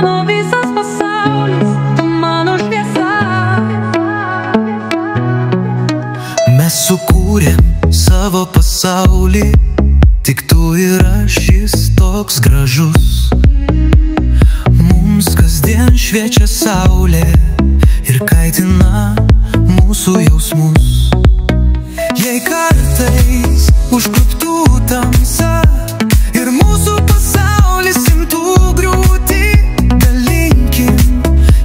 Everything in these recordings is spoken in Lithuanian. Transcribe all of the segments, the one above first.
mano visas pasaulis, tu mano šviesa. Mes sukūrėm savo pasaulį, tik tu ir aš, jis toks gražus. Mums kasdien šviečia saulė ir kaitina mūsų jausmus. Jei kartais užkluptų tamsa ir mūsų pasaulis imtų griūti, dalinkim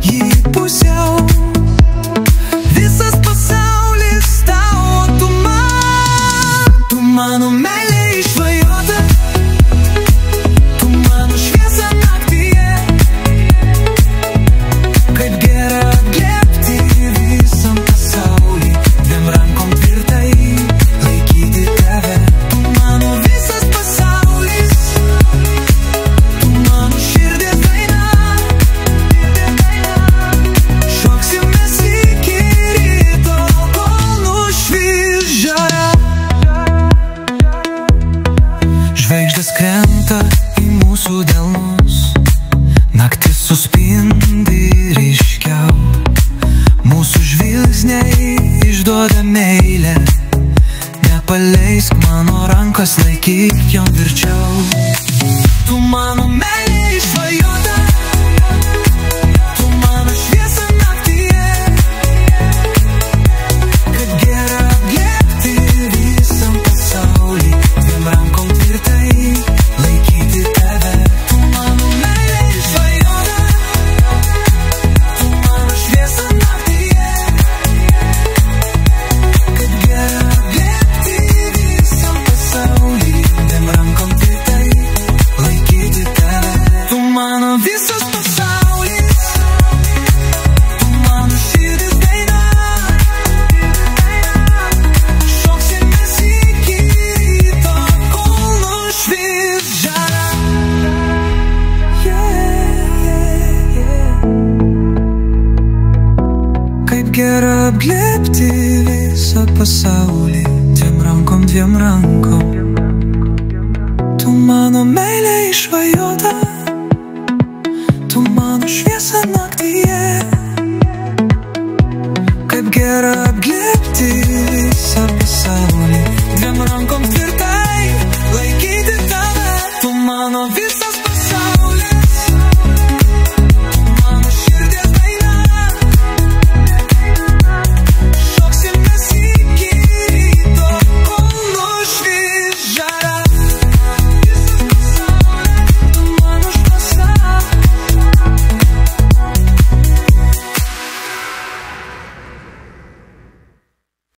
jį pusiau. Visas pasaulis tau, o tu mano meilė išsvajota, tu mano šviesa naktyje. Kaip gera apglėbti visam pasaulį, dviem rankom tvirtai laikyti tave. Tu mano visas pasaulis, tu mano širdies daina. Šoksimės iki ryto, kol nušvis žara. Žvaigždės krenta į mūsų delnus, naktis suspindi ryškiau. Mūsų žvilgsniai išduoda meilę, nepaleisk mano rankos, laikyk jom tvirčiau. Tu mano meilė išsvajota, tu mano šviesa naktyje. Kad gera apglėbti visam pasaulį, dviem rankom tvirtai laikyti tave. Tu mano meilė išsvajota, tu mano šviesa naktyje. Kad gera apglėbti visam pasaulį, dviem rankom tvirtai laikyti tave. Tu mano visas pasaulis, tu mano širdis daina. Šoksimės iki ryto, kol nušvis žara. Kaip gera apglėbti visą pasaulį, dviem rankom. Tu mano meilė išsvajota, tu mano šviesa naktyje.